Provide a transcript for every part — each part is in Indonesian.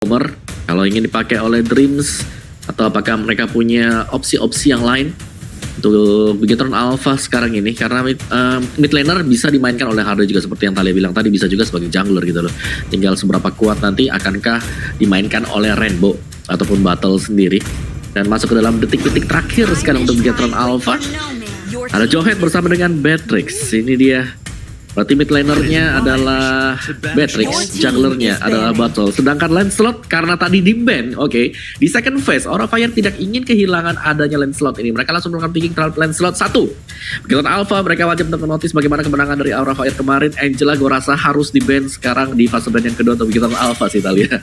Homer kalau ingin dipakai oleh Dreams, atau apakah mereka punya opsi-opsi yang lain untuk Bigetron Alpha sekarang ini, karena mid laner bisa dimainkan oleh Hardo juga seperti yang Talia bilang tadi, bisa juga sebagai jungler gitu loh. Tinggal seberapa kuat nanti akankah dimainkan oleh Rainbow ataupun Battle sendiri. Dan masuk ke dalam detik-detik terakhir sekarang untuk Bigetron Alpha. Ada Johet bersama dengan Beatrix. Ini dia. Berarti mid lanernya adalah Beatrix, junglernya adalah Battle. Sedangkan Lancelot karena tadi di ban, oke, di second phase Aura Fire tidak ingin kehilangan adanya Lancelot ini. Mereka langsung melakukan picking terhadap Lancelot 1. Bigetron Alpha mereka wajib untuk menotis bagaimana kemenangan dari Aura Fire kemarin. Angela gue rasa harus di ban sekarang di fase ban yang kedua untuk Bigetron Alpha sih Talia.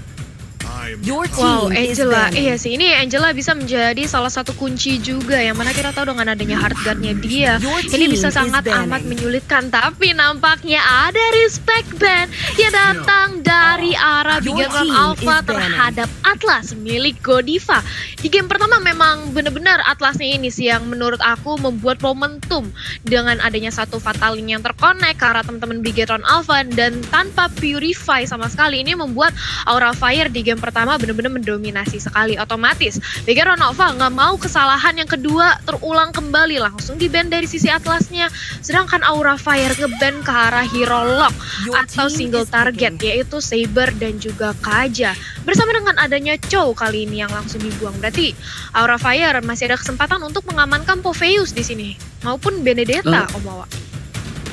Wow, Angela, iya sih, ini Angela bisa menjadi salah satu kunci juga, yang mana kita tahu dengan adanya hard guard-nya dia, ini bisa sangat amat menyulitkan. Tapi nampaknya ada respect ban yang datang dari arah Bigetron Alpha terhadap Atlas milik Godiva. Di game pertama memang benar-benar Atlasnya ini sih yang menurut aku membuat momentum dengan adanya satu fatalin yang terkonek ke arah teman-teman Bigetron Alpha, dan tanpa Purify sama sekali ini membuat Aura Fire di game pertama benar-benar mendominasi sekali. Otomatis Bigetron Alpha nggak mau kesalahan yang kedua terulang kembali, langsung di-ban dari sisi Atlasnya. Sedangkan Aura Fire nge-ban ke arah hero lock atau single target, yaitu Saber dan juga Kaja. Bersama dengan adanya Chow kali ini yang langsung dibuang, berarti Aura Fire masih ada kesempatan untuk mengamankan Popheus di sini maupun Benedetta, Om Wawa.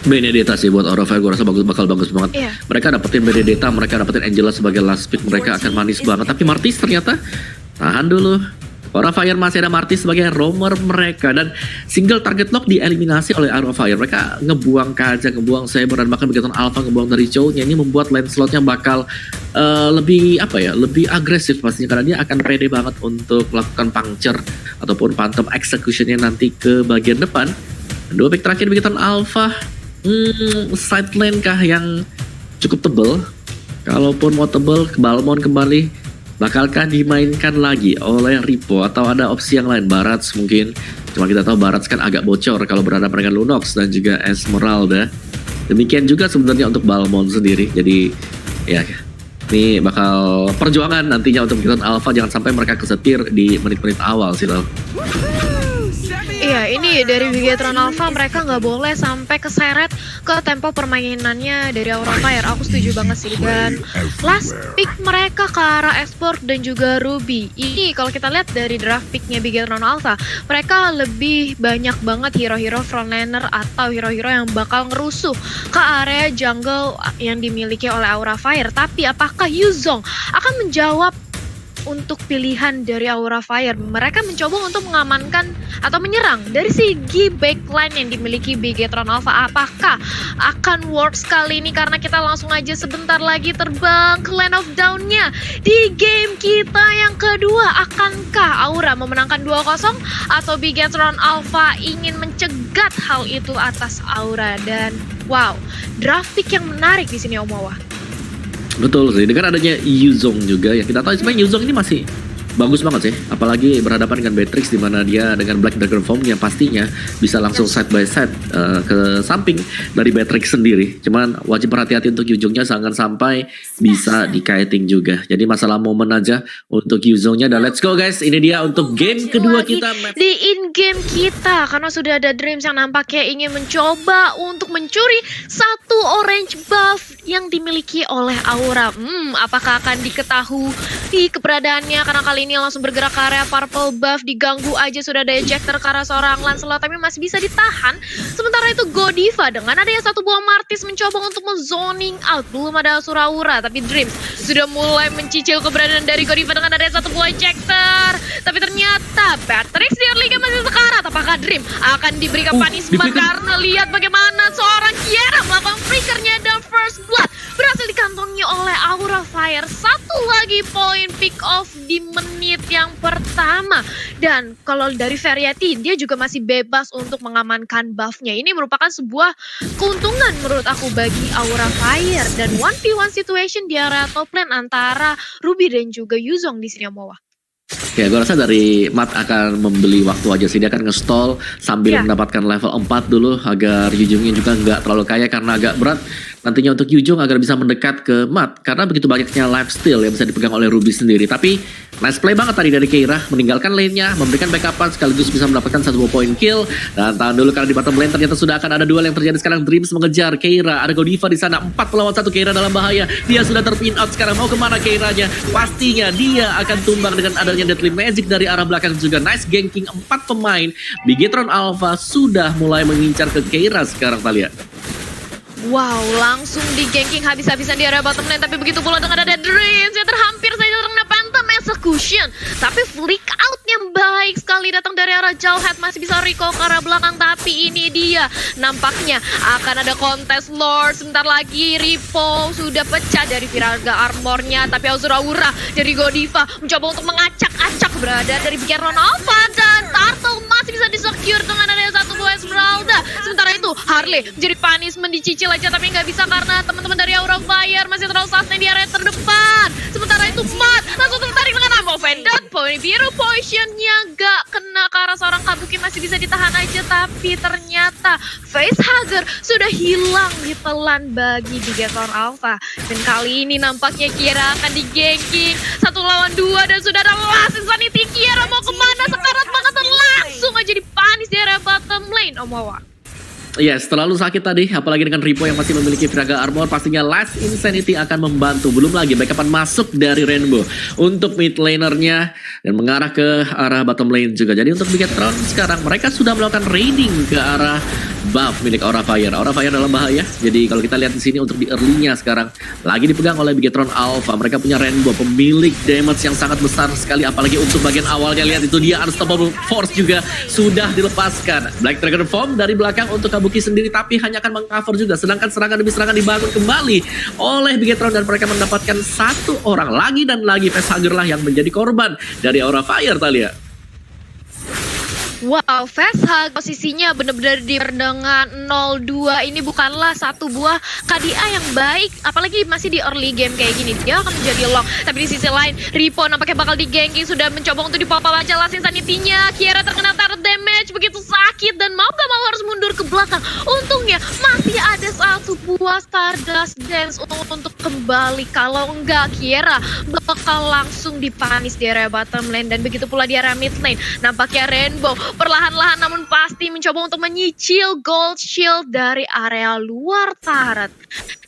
Benedetta sih buat Aura Fire gue rasa bakal bagus banget. Mereka dapetin Benedetta, mereka dapetin Angela sebagai last pick, mereka akan manis banget. Tapi Martis ternyata tahan dulu. Aura Fire masih ada Martis sebagai roamer mereka, dan single target lock dieliminasi oleh Aura Fire. Mereka ngebuang Kaja, ngebuang Saber, dan bahkan Bigetron Alpha ngebuang dari Chow-nya. Ini membuat Lancelot-nya bakal lebih lebih agresif pastinya, karena dia akan pede banget untuk melakukan puncture ataupun phantom execution-nya nanti ke bagian depan. Dua pick terakhir Bigetron Alpha, side lane kah yang cukup tebel? Kalaupun mau tebel, Balmond kembali, bakalkah dimainkan lagi oleh Ripo atau ada opsi yang lain? Barats mungkin, cuma kita tahu Barats kan agak bocor kalau berhadapan dengan Lunox dan juga Esmeralda. Demikian juga sebenarnya untuk Balmond sendiri. Jadi ya, ini bakal perjuangan nantinya untuk Bigetron Alpha, jangan sampai mereka kesetir di menit-menit awal sih loh. Iya, ini dari Bigetron Alpha mereka nggak boleh sampai keseret ke tempo permainannya dari Aura Fire. Aku setuju banget sih. Dan last pick mereka ke arah Export dan juga Ruby. Ini kalau kita lihat dari draft picknya Bigetron Alpha, mereka lebih banyak banget hero-hero frontliner atau hero-hero yang bakal ngerusuh ke area jungle yang dimiliki oleh Aura Fire. Tapi apakah Yuzong akan menjawab untuk pilihan dari Aura Fire? Mereka mencoba untuk mengamankan atau menyerang dari segi backline yang dimiliki Bigetron Alpha. Apakah akan works kali ini? Karena kita langsung aja sebentar lagi terbang ke Land of Dawn-nya di game kita yang kedua. Akankah Aura memenangkan 2-0 atau Bigetron Alpha ingin mencegat hal itu atas Aura? Dan wow, draft pick yang menarik di sini, Om Wawa. Betul sih, dengan adanya Yuzong juga ya, kita tahu sebenarnya Yuzong ini masih bagus banget sih, apalagi berhadapan dengan Beatrix di mana dia dengan Black Dragon Form yang pastinya bisa langsung side by side ke samping dari Beatrix sendiri. Cuman wajib berhati-hati untuk Yuzongnya jangan sampai bisa di-kiting juga. Jadi masalah momen aja untuk Yuzongnya. Dan let's go guys, ini dia untuk game kedua kita di in-game kita, karena sudah ada Dreams yang nampaknya ingin mencoba untuk mencuri satu orange buff yang dimiliki oleh Aura. Apakah akan diketahui keberadaannya? Karena kali ini langsung bergerak ke area purple buff, diganggu aja sudah ada ejector ke arah seorang Lancelot, tapi masih bisa ditahan. Sementara itu Godiva dengan adanya satu buah Martis mencoba untuk men-zoning out. Belum ada Asura-Aura, tapi Dreams sudah mulai mencicil keberadaan dari Godiva dengan adanya satu buah ejector. Tapi ternyata Beatrix di early game masih sekarat. Apakah Dream akan diberikan punishment karena lihat bagaimana seorang Kiera melakukan flickernya, dan first blood berhasil dikantongi oleh Aura Fire. Satu lagi poin pick off di menit yang pertama. Dan kalau dari Variety, dia juga masih bebas untuk mengamankan buffnya. Ini merupakan sebuah keuntungan menurut aku bagi Aura Fire. Dan 1v1 situation di area top lane antara Ruby dan juga Yuzong di sini, Mowa. Ya, gue rasa dari Matt akan membeli waktu aja sih. Dia akan nge-stall sambil mendapatkan level 4 dulu agar Yuzongnya juga nggak terlalu kaya karena agak berat nantinya untuk Yujong agar bisa mendekat ke Mat, karena begitu banyaknya lifesteal yang bisa dipegang oleh Ruby sendiri. Tapi nice play banget tadi dari Keira, meninggalkan lane-nya, memberikan backupan sekaligus bisa mendapatkan 1 poin kill. Dan tahan dulu karena di bottom lane ternyata sudah akan ada duel yang terjadi sekarang. Dreams mengejar Keira, ada Godiva di sana, 4 lawan 1. Keira dalam bahaya, dia sudah terpin out sekarang. Mau kemana Keiranya? Pastinya dia akan tumbang dengan adanya Deadly Magic dari arah belakang juga. Nice ganking 4 pemain. Bigetron Alpha sudah mulai mengincar ke Keira sekarang, Talia. Wow, langsung di ganking habis-habisan di area bottom lane. Tapi begitu pula dengan ada Dreams yang terhampir saja terkena Phantom Execution. Tapi flick out yang baik sekali datang dari arah jauh. Head masih bisa recall ke arah belakang. Tapi ini dia, nampaknya akan ada kontes Lord. Sebentar lagi Ripo sudah pecah dari Viraga armornya. Tapi Azuraura dari Godiva mencoba untuk mengacak-acak berada dari Bigetron Alpha. Dan Turtle masih bisa disecure dengan adanya 1 buah Esmeralda. Sementara itu Harley menjadi punishment dicicil aja, tapi nggak bisa karena teman-teman dari Aura Fire masih terlalu sustain di area terdepan. Sementara itu Matt langsung tertarik dengan Ammo Vendor. Poin biru potionnya nggak kena ke arah seorang Kabuki, masih bisa ditahan aja. Tapi ternyata Facehugger sudah hilang ditelan bagi Bigetron Alpha. Dan kali ini nampaknya Kiera akan di-ganking 1 lawan 2 dan sudah ada Last Insanity. Kiera mau kemana? Sekarat banget dan langsung aja dipanis di area bottom lane. Omawa. Yes, terlalu sakit tadi, apalagi dengan Ripo yang masih memiliki Viraga Armor, pastinya Last Insanity akan membantu. Belum lagi backupan masuk dari Rainbow untuk mid lanernya dan mengarah ke arah bottom lane juga. Jadi untuk Bigetron sekarang mereka sudah melakukan raiding ke arah buff milik Aura Fire. Aura Fire dalam bahaya. Jadi kalau kita lihat di sini untuk di early-nya sekarang lagi dipegang oleh Bigetron Alpha. Mereka punya Rainbow, pemilik damage yang sangat besar sekali, apalagi untuk bagian awalnya. Lihat itu dia, Unstoppable Force juga sudah dilepaskan. Black Dragon Form dari belakang untuk Kabuki sendiri, tapi hanya akan mengcover juga. Sedangkan serangan demi serangan dibangun kembali oleh Bigetron dan mereka mendapatkan 1 orang lagi dan lagi. Facehugger lah yang menjadi korban dari Aura Fire, Talia. Wow, Facehugger posisinya benar-benar di dengan 0-2. Ini bukanlah 1 buah KDA yang baik, apalagi masih di early game kayak gini. Dia akan menjadi lock. Tapi di sisi lain, Ripo nampaknya bakal di-ganking, sudah mencoba untuk dipop-up aja Last Insanity-nya. Kiera terkena turret damage, begitu sakit dan mau gak mau harus mundur ke belakang. Untungnya masih ada 1 buah Stardust Dance untuk kembali. Kalau enggak, Kiera bakal langsung dipanis di area bottom lane. Dan begitu pula di area mid lane. Nampaknya Rainbow perlahan-lahan namun pasti mencoba untuk menyicil gold shield dari area luar turret.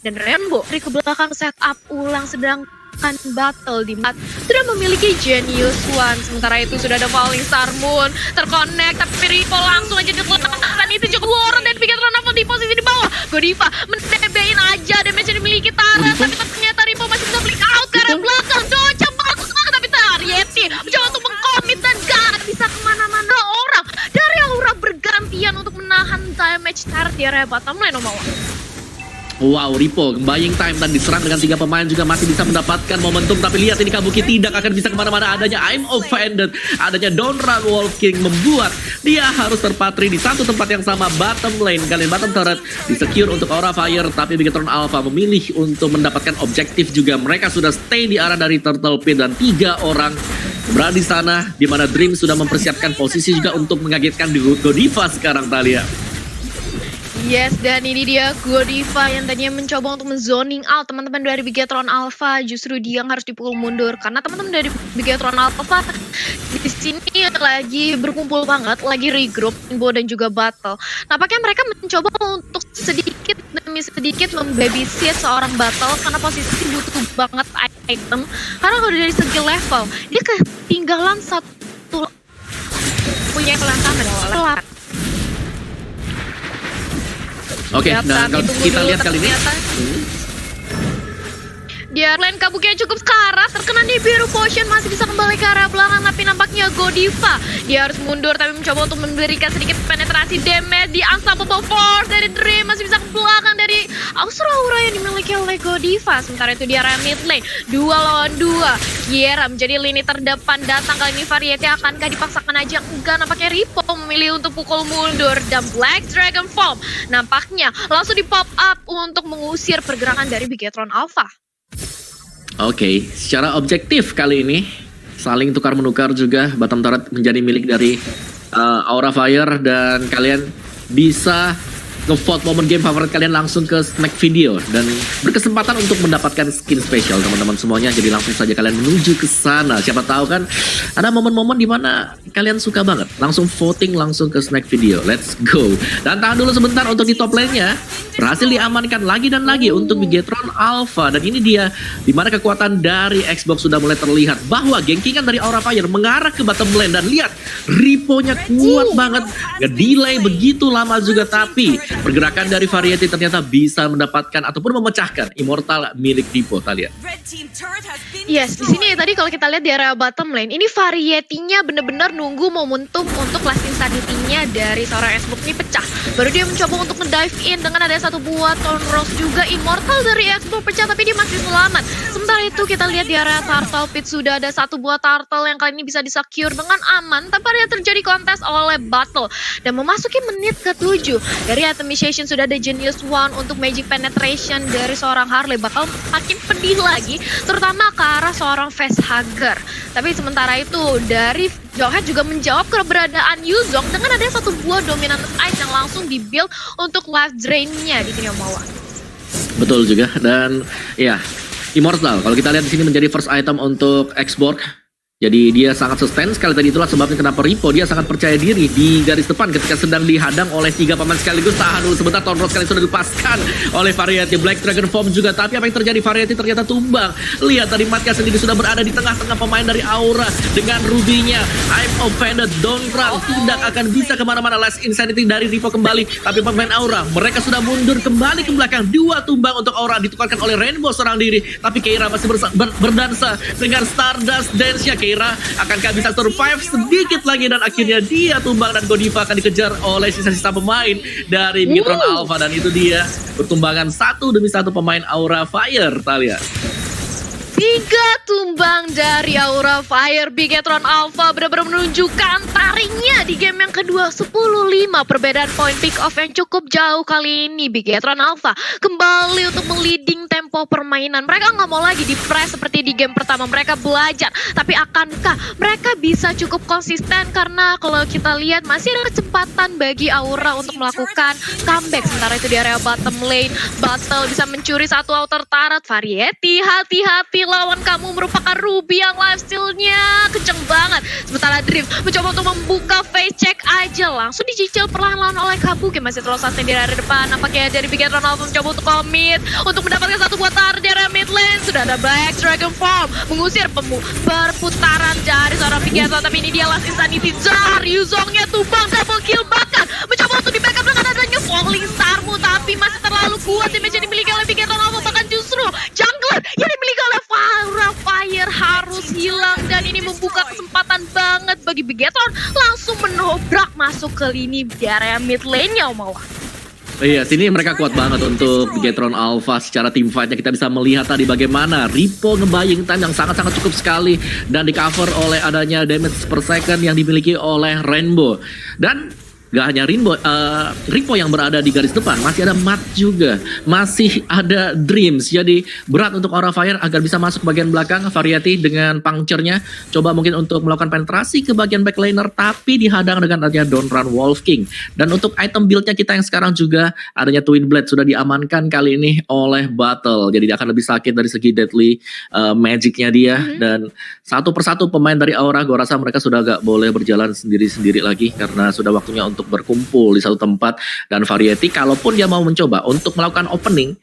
Dan Rainbow dari ke belakang setup ulang, sedangkan battle di Mat sudah memiliki Genius One. Sementara itu sudah ada Falling Star Moon terconnect, tapi Ripo langsung aja diletakkan. Itu cukup Warren dan Bigetron Alpha di posisi di bawah. Godiva mendebein aja damage yang dimiliki turret, tapi ternyata Ripo masih bisa flick out ke arah belakang. Cocok bagus banget, tapi Yeti mencoba untuk mengkomit dan gak bisa kemana-mana. Orang dari Aura bergantian untuk menahan damage turret di area bottom lane, Omawa. Wow, Ripo buying time dan diserang dengan 3 pemain juga masih bisa mendapatkan momentum. Tapi lihat ini Kabuki tidak akan bisa kemana-mana. Adanya I'm Offended, adanya Don't Run Wolf King membuat dia harus terpatri di satu tempat yang sama, bottom lane. Kalian bottom turret disecure untuk Aura Fire, tapi Bigetron Alpha memilih untuk mendapatkan objektif juga. Mereka sudah stay di arah dari Turtle Pit dan 3 orang berada di sana, di mana Dream sudah mempersiapkan posisi juga untuk mengagetkan di Godiva sekarang, Talia. Yes, dan ini dia Godiva yang tadinya mencoba untuk menzoning out teman-teman dari Bigetron Alpha. Justru dia yang harus dipukul mundur karena teman-teman dari Bigetron Alpha di sini lagi berkumpul banget, lagi regroup, Rainbow dan juga battle. Nampaknya mereka mencoba untuk sedikit demi sedikit membabysit seorang battle karena posisi butuh banget item. Karena kalau dari segi level dia ketinggalan 1 punya kelangkaan adalah. Oke, nah kalau kita lihat kali ini dia lane Kabuki yang cukup sekarat, terkena nih biru potion, masih bisa kembali ke arah belakang, tapi nampaknya Godiva dia harus mundur tapi mencoba untuk memberikan sedikit penetrasi damage di Unstoppable Force dari Dream, masih bisa ke belakang dari Aura yang dimiliki oleh Godiva. Sementara itu di area mid lane 2 lawan 2, Kiera menjadi lini terdepan datang. Kali ini Variety akankah dipaksakan aja? Enggak, nampaknya Ripo memilih untuk pukul mundur dan Black Dragon Form nampaknya langsung di pop up untuk mengusir pergerakan dari Bigetron Alpha. Oke, secara objektif kali ini saling tukar-menukar juga. Bottom turret menjadi milik dari Aura Fire dan kalian bisa ngevote momen game favorit kalian langsung ke snack video dan berkesempatan untuk mendapatkan skin spesial teman-teman semuanya. Jadi langsung saja kalian menuju ke sana. Siapa tahu kan ada momen-momen di mana kalian suka banget. Langsung voting langsung ke snack video. Let's go. Dan tahan dulu sebentar untuk di top lane-nya. Berhasil diamankan lagi dan lagi untuk Bigetron Alpha. Dan ini dia dimana kekuatan dari Xbox sudah mulai terlihat bahwa gengkingan dari Aura Fire mengarah ke bottom lane. Dan lihat Ripo-nya kuat banget, nge-delay begitu lama juga, tapi pergerakan dari Variety ternyata bisa mendapatkan ataupun memecahkan Immortal milik Ripo. Kalian Yes, di sini tadi kalau kita lihat di area bottom lane, ini Variety-nya bener-bener nunggu momentum untuk last insanity-nya dari seorang Xbox ini pecah. Baru dia mencoba untuk nge-dive in dengan ada satu buah Thorn Rose juga. Immortal dari Xbox pecah tapi dia masih selamat. Sementara itu kita lihat di area Turtle Pit sudah ada satu buah turtle yang kali ini bisa di-secure dengan aman tanpa ada terjadi kontes oleh Battle. Dan memasuki menit ke-7 dari Atomization sudah ada Genius One untuk Magic Penetration dari seorang Harley. Bakal makin pedih lagi terutama ke arah seorang Facehugger. Tapi sementara itu dari Jonghead juga menjawab keberadaan Yuzong dengan ada satu buah Dominant Ice yang langsung di-build untuk life drain-nya di sini Omawa. betul juga. Dan ya Immortal kalau kita lihat di sini menjadi first item untuk Xborg. Jadi dia sangat sustain sekali tadi, itulah sebabnya kenapa Ripo dia sangat percaya diri di garis depan ketika sedang dihadang oleh 3 pemain sekaligus. Tahan dulu sebentar, Thorn Rose kali sudah dilepaskan oleh Variety. Black Dragon Form juga, tapi apa yang terjadi? Variety ternyata tumbang. Lihat tadi Matka sendiri sudah berada di tengah-tengah pemain dari Aura dengan Ruby-nya. I'm offended, don't run, tidak akan bisa kemana-mana. Last Insanity dari Ripo kembali, tapi pemain Aura mereka sudah mundur kembali ke belakang. 2 tumbang untuk Aura ditukarkan oleh Rainbow seorang diri, tapi Keira masih berdansa dengan Stardust Dance-nya. Keira akankah bisa survive sedikit lagi dan akhirnya dia tumbang dan Godiva akan dikejar oleh sisa-sisa pemain dari Bigetron Alpha. Dan itu dia pertumbangan 1 demi 1 pemain Aura Fire, Talia. 3 tumbang dari Aura Fire. Bigetron Alpha benar-benar menunjukkan taringnya di game yang kedua. 10-5 perbedaan point pick off yang cukup jauh kali ini. Bigetron Alpha kembali untuk meliding tempo permainan. Mereka nggak mau lagi di press seperti di game pertama. Mereka belajar, tapi akankah mereka bisa cukup konsisten? Karena kalau kita lihat masih ada kecepatan bagi Aura untuk melakukan comeback. Sementara itu di area bottom lane, Battle bisa mencuri satu outer turret. Variety, hati-hati, lawan kamu merupakan Ruby yang lifesteal-nya kenceng banget. Sementara Dream mencoba untuk membuka face check aja, langsung dicicil perlahan-lahan oleh Kabuki. Masih terus sustain di area depan. Nampaknya dari Bigetron Alpha mencoba untuk commit untuk mendapatkan satu buah tar di area mid lane. Sudah ada Black Dragon Form mengusir perputaran dari seorang Bigetron, tapi ini dia last insanity jar. Yuzongnya tumbang, double kill, bahkan mencoba untuk di backup dengan adanya Falling Star-mu, tapi masih terlalu kuat damage yang dimiliki oleh Bigetron Alpha. Bahkan justru jungler yang dimiliki oleh Aura Fire harus hilang, dan ini membuka kesempatan banget bagi Bigetron langsung menobrak masuk ke lini di area mid lane-nya Omawa. Iya, sini mereka kuat banget untuk Bigetron Alpha. Secara team fight-nya kita bisa melihat tadi bagaimana Ripo nge-buying time yang sangat-sangat cukup sekali dan di cover oleh adanya damage per second yang dimiliki oleh Rainbow. Dan gak hanya Ripo yang berada di garis depan, masih ada Matt juga, masih ada Dreams. Jadi berat untuk Aura Fire agar bisa masuk ke bagian belakang. Variety dengan puncture-nya coba mungkin untuk melakukan penetrasi ke bagian backliner, tapi dihadang dengan adanya Don't Run Wolf King. Dan untuk item build-nya kita yang sekarang juga adanya Twin Blade sudah diamankan kali ini oleh Battle. Jadi dia akan lebih sakit dari segi deadly magic-nya dia. Dan satu persatu pemain dari Aura, gue rasa mereka sudah gak boleh berjalan sendiri-sendiri lagi karena sudah waktunya untuk berkumpul di satu tempat. Dan Variety kalaupun dia mau mencoba untuk melakukan opening,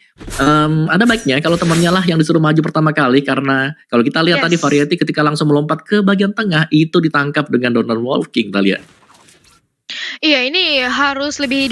ada baiknya kalau temannya lah yang disuruh maju pertama kali, karena kalau kita lihat tadi Variety ketika langsung melompat ke bagian tengah itu ditangkap dengan Donald Wolf King tadi ya. Iya, ini harus lebih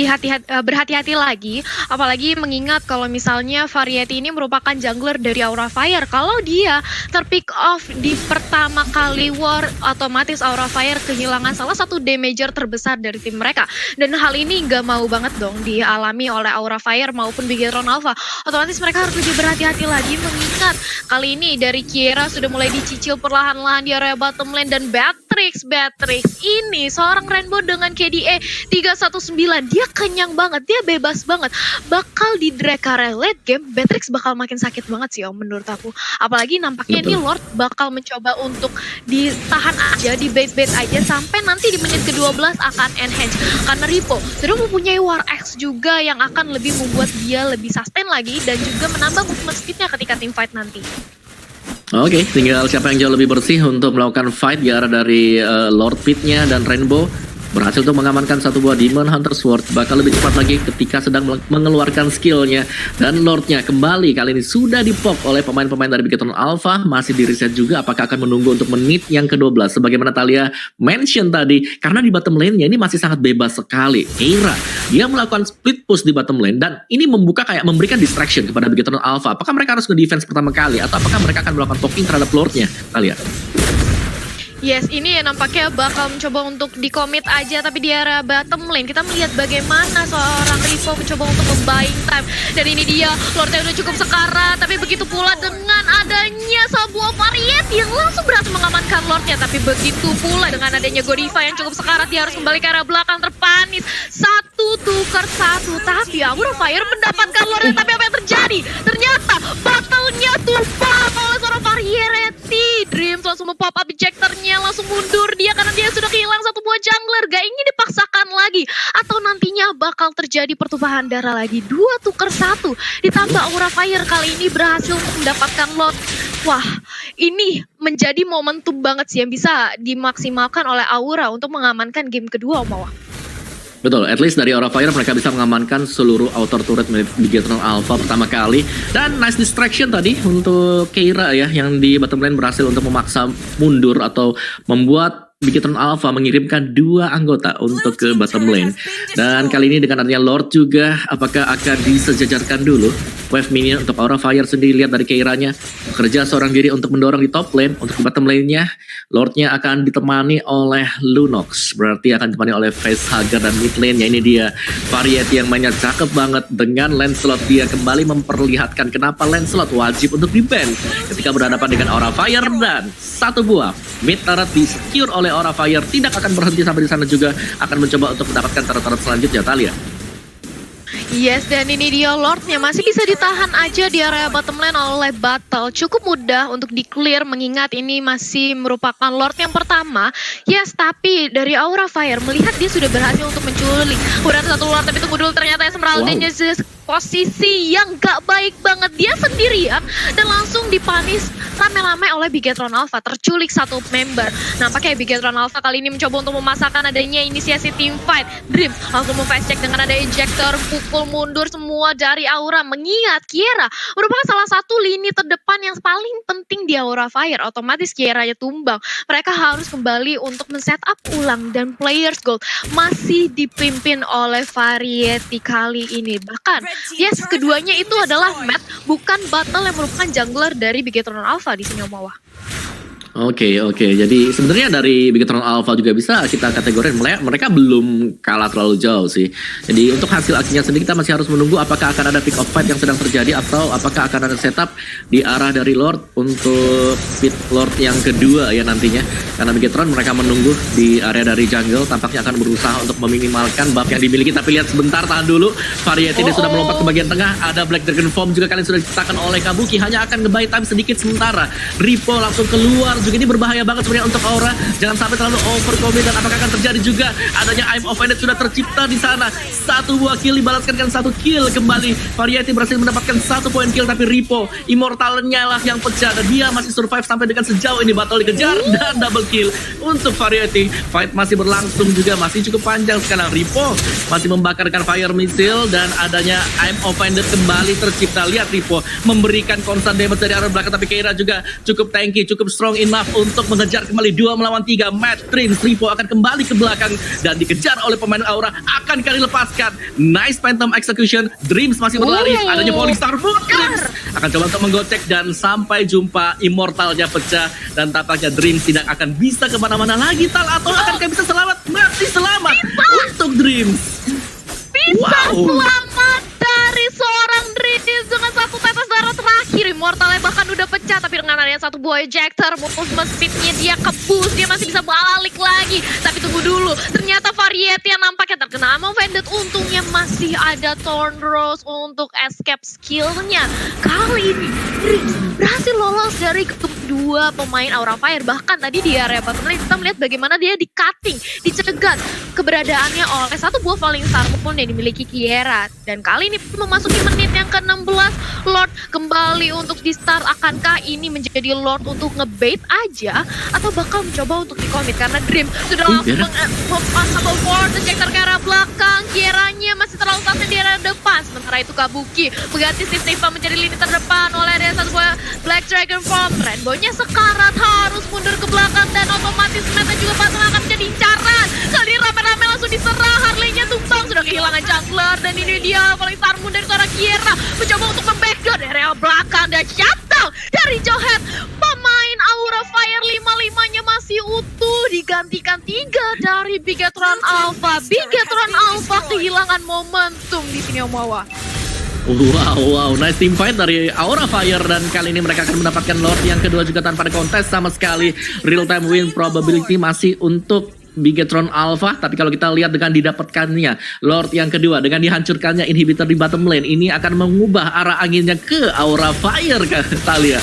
berhati-hati lagi, apalagi mengingat kalau misalnya Variety ini merupakan jungler dari Aura Fire. Kalau dia terpick off di pertama kali war, otomatis Aura Fire kehilangan salah satu damager terbesar dari tim mereka. Dan hal ini nggak mau banget dong dialami oleh Aura Fire maupun Bigetron Alpha. Otomatis mereka harus lebih berhati-hati lagi, mengingat kali ini dari Keira sudah mulai dicicil perlahan-lahan di area bottom lane, dan Battery Beatrix ini seorang Rainbow dengan KDA 319, dia kenyang banget, dia bebas banget. Bakal di drag area late game, Beatrix bakal makin sakit banget sih Om menurut aku. Apalagi nampaknya ini Lord bakal mencoba untuk ditahan aja, di bait-bait aja sampai nanti di menit ke-12 akan enhance. Karena Ripo sudah mempunyai War X juga yang akan lebih membuat dia lebih sustain lagi dan juga menambah movement speednya ketika team fight nanti. Oke, tinggal siapa yang jauh lebih bersih untuk melakukan fight di arah dari Lord Pit-nya dan Rainbow. Berhasil untuk mengamankan satu buah Demon Hunter Sword. Bakal lebih cepat lagi ketika sedang mengeluarkan skillnya. Dan Lordnya kembali kali ini sudah dipop oleh pemain-pemain dari Bigetron Alpha. Masih di reset juga apakah akan menunggu untuk menit yang ke-12. Sebagaimana Talia mention tadi. Karena di bottom lane-nya ini masih sangat bebas sekali. Keira, dia melakukan split push di bottom lane. Dan ini membuka kayak memberikan distraction kepada Bigetron Alpha. Apakah mereka harus nge-defense pertama kali? Atau apakah mereka akan melakukan poking terhadap Lordnya? Talia. Yes, ini ya nampaknya bakal mencoba untuk di-commit aja, tapi di area bottom lane kita melihat bagaimana seorang Ripo mencoba untuk membuying time. Dan ini dia, Lordnya udah cukup sekarat, tapi begitu pula dengan adanya sebuah variety yang langsung berhasil mengamankan Lordnya. Tapi begitu pula dengan adanya Godiva yang cukup sekarat, dia harus kembali ke area belakang terpanis. 1-1, tapi Aura Fire mendapatkan Lordnya, tapi apa yang terjadi? Ternyata battle-nya tumpah oleh seorang variety. Dreams langsung mempop up ejectornya, langsung mundur dia karena dia sudah kehilangan satu buah jungler. Gak ingin dipaksakan lagi atau nantinya bakal terjadi pertumpahan darah lagi. 2-1 ditambah Aura Fire kali ini berhasil untuk mendapatkan Lord. Wah, ini menjadi momentum banget sih yang bisa dimaksimalkan oleh Aura untuk mengamankan game kedua, Omawa. Betul, at least dari Aura Fire mereka bisa mengamankan seluruh outer turret milik Bigetron Alpha pertama kali. Dan nice distraction tadi untuk Keira ya, yang di bottom lane berhasil untuk memaksa mundur atau membuat Bigetron Alpha mengirimkan 2 anggota untuk ke bottom lane. Dan kali ini dengan adanya Lord juga, apakah akan disejajarkan dulu wave minion untuk Aura Fire sendiri? Lihat dari Keiranya, bekerja seorang diri untuk mendorong di top lane. Untuk di bottom lane-nya, Lordnya akan ditemani oleh Lunox. Berarti akan ditemani oleh Facehugger dan mid lane-nya ini dia variety yang mainnya cakep banget. Dengan Lancelot dia kembali memperlihatkan kenapa Lancelot wajib untuk di-ban ketika berhadapan dengan Aura Fire. Dan satu buah mid turret di-secure oleh Aura Fire, tidak akan berhenti sampai di sana juga, akan mencoba untuk mendapatkan turret-turret selanjutnya. Talia. Yes, dan ini dia Lordnya masih bisa ditahan aja di area bottom lane oleh Battle. Cukup mudah untuk di-clear mengingat ini masih merupakan Lord yang pertama. Yes, tapi dari Aura Fire melihat dia sudah berhasil untuk menculik. Udah satu Lord, tapi tunggu dulu, ternyata Esmeralda-nya posisi yang gak baik banget. Dia sendirian dan langsung dipanis rame-rame oleh Bigetron Alpha. Terculik satu member. Nampaknya Bigetron Alpha kali ini mencoba untuk memasakkan adanya inisiasi team fight. Dreams langsung move-fast check dengan ada ejector, pukul mundur semua dari Aura. Mengingat Kiera merupakan salah satu lini terdepan yang paling penting di Aura Fire. Otomatis Kieranya tumbang. Mereka harus kembali untuk men-setup ulang. Dan Players Gold masih dipimpin oleh Variety kali ini. Bahkan, yes, keduanya itu adalah Matt, bukan Battle yang merupakan jungler dari Bigetron Alpha di sini, Omawa. Oke. Jadi sebenarnya dari Bigetron Alpha juga bisa kita kategorikan mereka belum kalah terlalu jauh sih. Jadi untuk hasil aksinya sendiri kita masih harus menunggu apakah akan ada pick up fight yang sedang terjadi atau apakah akan ada setup di arah dari Lord untuk pit Lord yang kedua ya nantinya. Karena Bigetron mereka menunggu di area dari jungle, tampaknya akan berusaha untuk meminimalkan buff yang dimiliki. Tapi lihat sebentar, tahan dulu. Variety dia sudah melompat ke bagian tengah. Ada Black Dragon Form juga kalian sudah diciptakan oleh Kabuki. Hanya akan nge-buy time sedikit sementara. Ripo langsung keluar. Juga ini berbahaya banget sebenarnya untuk Aura. Jangan sampai terlalu overcommit. Dan apakah akan terjadi juga adanya Aim of Ended sudah tercipta di sana. Satu buah kill dibalaskan dengan satu kill kembali. Variety berhasil mendapatkan 1 poin kill, tapi Ripo Immortalnya lah yang pecah dan dia masih survive sampai dengan sejauh ini. Battle dikejar dan double kill untuk Variety. Fight masih berlangsung juga, masih cukup panjang sekarang. Ripo masih membakarkan fire missile dan adanya Aim of Ended kembali tercipta. Lihat Ripo memberikan constant damage dari arah belakang, tapi Keira juga cukup tanky, cukup strong enough untuk mengejar kembali 2 melawan 3 match. Dreams Ripo akan kembali ke belakang dan dikejar oleh pemain Aura, akan kali lepaskan. Nice Phantom Execution. Dreams masih berlari, adanya Falling Star Boot. Dreams akan coba untuk menggocek dan sampai jumpa Immortalnya pecah dan tampaknya Dreams tidak akan bisa kemana-mana lagi Tal, atau akankah bisa selamat? Mati selamat untuk Dreams. Bisa selamat dari seorang Dreams dengan satu tetes darah terakhir. Immortalnya bahkan udah pecah, tapi dengan adanya satu buah ejector, movement speednya dia kebus, dia masih bisa balik dulu. Ternyata Variety yang nampaknya terkena Vended. Untungnya masih ada Thorn Rose untuk escape skillnya. Kali ini Dreams berhasil lolos dari kedua pemain Aura Fire. Bahkan tadi di area bottom lane kita melihat bagaimana dia di-cutting, dicegat keberadaannya oleh satu buah Falling Star pun yang dimiliki Kiera. Dan kali ini memasuki menit yang ke-16, Lord kembali untuk di-start. Akankah ini menjadi Lord untuk ngebait aja atau bakal mencoba untuk di-commit? Karena Dream sudah langsung meng-unstoppable force, injector ke arah belakang. Kieranya masih terlalu tasnya di area depan. Sementara itu Kabuki mengganti Steve menjadi lini terdepan oleh ada satu buah Black Dragon Form. Rainbow-nya sekarat harus mundur ke belakang dan otomatis meta juga pasang akan menjadi incaran. Kali ini rame-rame langsung diserang, Harley-nya tumbang, sudah kehilangan jungler dan ini dia Falling Star Moon dari seorang Kiera mencoba untuk membackdoor dari area belakang dan shutdown dari Johet. Pemain Aura Fire 5-5-nya masih utuh, digantikan 3 dari Bigetron Alpha. Bigetron Alpha kehilangan momentum di sini Omawa. Wow, nice team fight dari Aura Fire dan kali ini mereka akan mendapatkan Lord yang kedua juga tanpa ada kontes sama sekali. Real time win probability masih untuk Bigetron Alpha, tapi kalau kita lihat dengan didapatkannya Lord yang kedua, dengan dihancurkannya inhibitor di bottom lane, ini akan mengubah arah anginnya ke Aura Fire, Kak Talia.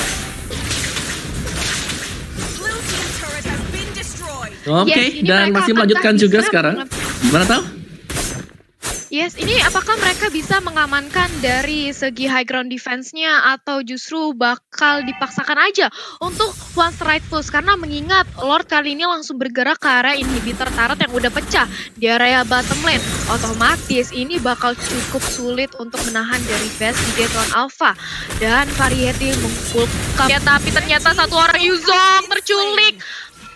Oke, dan masih melanjutkan juga sekarang. Gimana tau? Yes, ini apakah mereka bisa mengamankan dari segi high ground defense-nya atau justru bakal dipaksakan aja untuk one strike push? Karena mengingat Lord kali ini langsung bergerak ke area inhibitor turret yang udah pecah di area bottom lane. Otomatis ini bakal cukup sulit untuk menahan dari base Bigetron Alpha. Dan Variety memfullkan. Ya, tapi ternyata satu orang Yuzong terculik.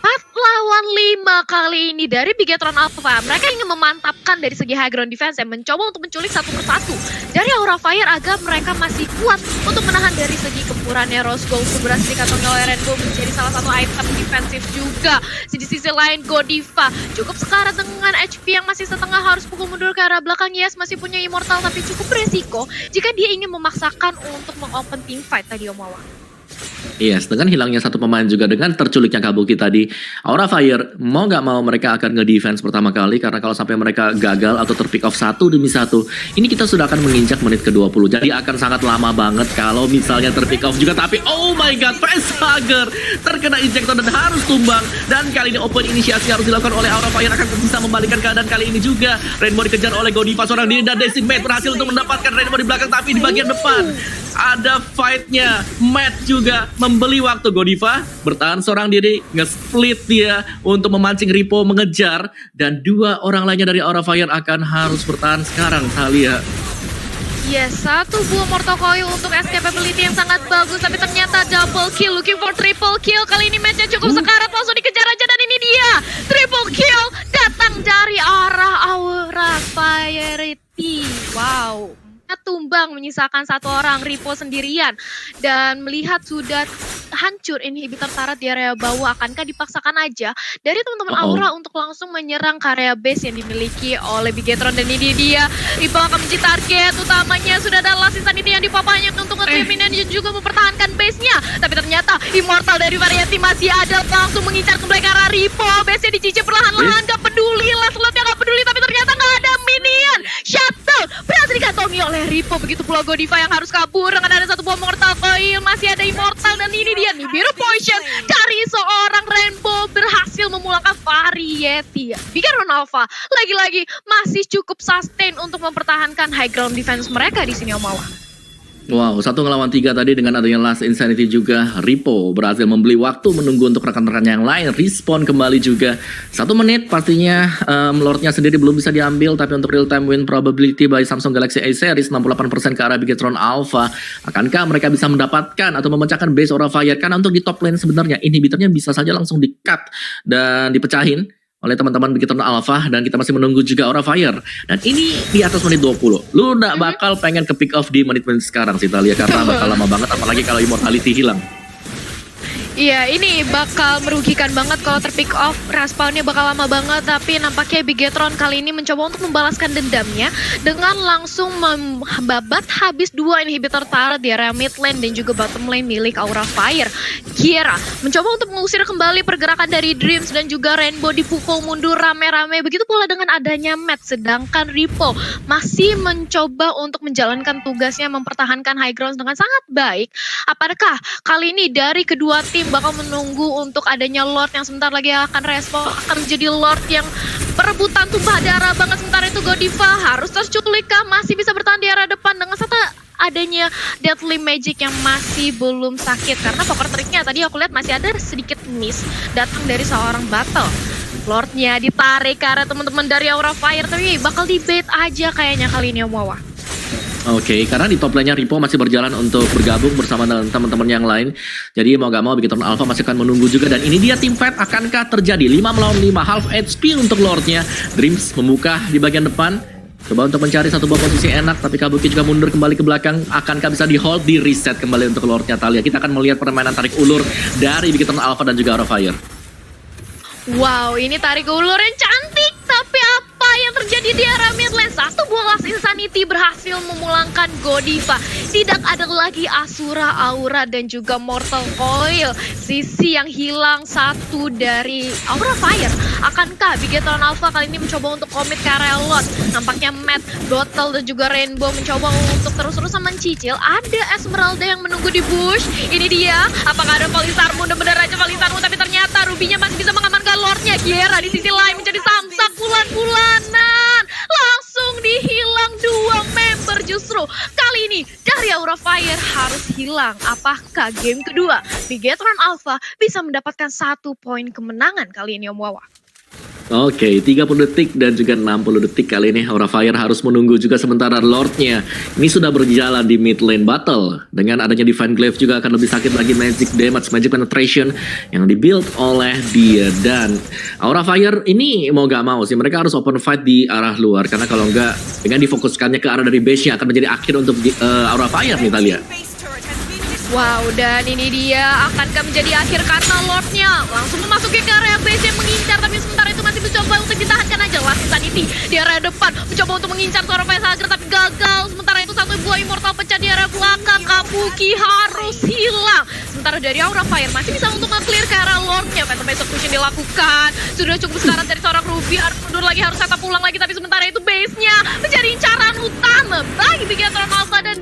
4 lawan 5 kali ini dari Bigetron Alpha. Mereka ingin memantapkan dari segi high ground defense dan mencoba untuk menculik satu persatu dari Aura Fire agar mereka masih kuat untuk menahan dari segi gempurannya Rose Gold berhasil dikantongi oleh Rainbow menjadi salah satu item defensif juga. Di sisi lain Godiva cukup sekarat dengan HP yang masih setengah, harus pukul mundur ke arah belakang. Yes, masih punya immortal tapi cukup beresiko jika dia ingin memaksakan untuk mengopen team fight tadi Omawa. Yes, dengan hilangnya satu pemain juga dengan terculiknya Kabuki tadi, Aura Fire mau nggak mau mereka akan nge-defense pertama kali, karena kalau sampai mereka gagal atau terpick off 1 demi 1, ini kita sudah akan menginjak menit ke-20. Jadi akan sangat lama banget kalau misalnya terpick off juga. Tapi oh my god, Facehugger terkena injektor dan harus tumbang. Dan kali ini open inisiasi harus dilakukan oleh Aura Fire, akan bisa membalikan keadaan kali ini juga. Rainbow dikejar oleh Godiva seorang diri dan Decimate berhasil untuk mendapatkan Rainbow di belakang, tapi di bagian depan ada fight-nya. Matt juga membeli waktu. Godiva bertahan seorang diri, nge-split dia untuk memancing Ripo mengejar, dan 2 orang lainnya dari Aura Fire akan harus bertahan sekarang, Talia. Yes, satu buah Mortal Coil untuk escapability yang sangat bagus, tapi ternyata double kill, looking for triple kill. Kali ini matchnya cukup sekarat, langsung dikejar aja dan ini dia triple kill datang dari arah Aura Fire. Wow, tumbang menyisakan satu orang, Ripo sendirian. Dan melihat sudah hancur inhibitor turret di area bawah, akankah dipaksakan aja dari teman-teman Aura untuk langsung menyerang ke area base yang dimiliki oleh Bigetron. Dan ini dia, Ripo akan menjadi target utamanya. Sudah ada last insanity yang dipapanya untuk nge-trapin dan juga mempertahankan base-nya. Tapi ternyata immortal dari Variety masih ada, langsung mengincar ke belakang arah Ripo. Base-nya dicicip perlahan-lahan, gak peduli, last slot-nya gak peduli, tapi ternyata gak ada minion. Shutdown berhasil dikantongi oleh Ripo. Begitu pula Godiva yang harus kabur dengan ada satu buah Mortal Coil, masih ada immortal, dan ini dia nih Biru Poison dari seorang Rainbow berhasil memulangkan Variety. Bigetron Alpha lagi-lagi masih cukup sustain untuk mempertahankan high ground defense mereka di sini Omawa. Wow, 1 ngelawan 3 tadi dengan adanya last insanity juga. Ripo berhasil membeli waktu menunggu untuk rekan-rekan yang lain respawn kembali juga. 1 menit pastinya Lordnya sendiri belum bisa diambil, tapi untuk real time win probability by Samsung Galaxy A series 68% ke arah Bigetron Alpha. Akankah mereka bisa mendapatkan atau memecahkan base Aura Fire? Karena untuk di top lane sebenarnya inhibitornya bisa saja langsung di-cut dan dipecahin oleh teman-teman Bigetron Alpha, dan kita masih menunggu juga Aura Fire. Dan ini di atas menit 20. Lu gak bakal pengen ke pick off di menit-menit sekarang sih Talia, karena bakal lama banget, apalagi kalau immortality hilang. Iya, ini bakal merugikan banget kalau terpick off, respawnnya bakal lama banget, tapi nampaknya Bigetron kali ini mencoba untuk membalaskan dendamnya dengan langsung membabat habis 2 inhibitor turret di area mid lane dan juga bottom lane milik Aura Fire. Kiera mencoba untuk mengusir kembali pergerakan dari Dreams dan juga Rainbow dipukul mundur rame-rame, begitu pula dengan adanya Matt, sedangkan Ripo masih mencoba untuk menjalankan tugasnya mempertahankan high ground dengan sangat baik. Apakah kali ini dari kedua tim bakal menunggu untuk adanya Lord yang sebentar lagi akan respon, akan menjadi Lord yang perebutan tumpah darah banget. Sementara itu Godiva harus terculik kah, masih bisa bertahan di area depan dengan adanya Deadly Magic yang masih belum sakit, karena poker triknya tadi aku lihat masih ada sedikit miss datang dari seorang battle. Lordnya ditarik ke arah teman-teman dari Aura Fire, tapi bakal di bait aja kayaknya kali ini Om Wawa. Oke, karena di top lane-nya Ripo masih berjalan untuk bergabung bersama dengan teman-teman yang lain. Jadi mau gak mau Bigetron Alpha masih akan menunggu juga. Dan ini dia tim fight, akankah terjadi 5 melawan 5 half HP untuk Lordnya. Dreams membuka di bagian depan, coba untuk mencari satu buah posisi enak, tapi Kabuki juga mundur kembali ke belakang. Akankah bisa di hold, di reset kembali untuk Lordnya Talia. Kita akan melihat permainan tarik ulur dari Bigetron Alpha dan juga Aura Fire. Wow, ini tarik ulur yang cantik, tapi apa yang terjadi di area mid lane? Satu buah Last Insanity berhasil memulangkan Godiva. Tidak ada lagi Asura, Aura, dan juga Mortal Coil. Sisi yang hilang satu dari Aura Fire. Akankah Bigetron Alpha kali ini mencoba untuk komit ke area Lord? Nampaknya Matt, Bottle, dan juga Rainbow mencoba untuk terus-terusan mencicil. Ada Esmeralda yang menunggu di bush. Ini dia, apakah ada Polisarmu? Bener-bener aja Polisarmu, tapi ternyata Rubinya masih bisa mengamankan Lordnya. Kiera di sisi lain menjadi samsak bulan-bulanan. Langsung dihilang 2 member justru. Kali ini dari Aura Fire harus hilang. Apakah game kedua Bigetron Alpha bisa mendapatkan 1 poin kemenangan kali ini Om Wawa? Oke, 30 detik dan juga 60 detik kali ini Aura Fire harus menunggu juga, sementara Lordnya ini sudah berjalan di mid lane battle. Dengan adanya Divine Glaive juga akan lebih sakit lagi magic damage, magic penetration yang dibuild oleh dia. Dan Aura Fire ini mau gak mau sih mereka harus open fight di arah luar, karena kalau enggak dengan difokuskannya ke arah dari base-nya akan menjadi akhir untuk Aura Fire nih Talia. Wow, dan ini dia akankah menjadi akhir karena Lordnya langsung memasuki ke area base yang mengincar, tapi sementara itu masih mencoba untuk ditahankan aja Last Insanity di area depan, mencoba untuk mengincar Aura Fire tapi gagal. Sementara itu satu buah Immortal pecah di area belakang, Kabuki harus hilang. Sementara dari Aura Fire masih bisa untuk nge-clear ke arah Lordnya. Phantom Execution dilakukan, sudah cukup sekarat dari seorang Ruby, harus mundur lagi, harus setup pulang lagi, tapi sementara itu base-nya menjadi incaran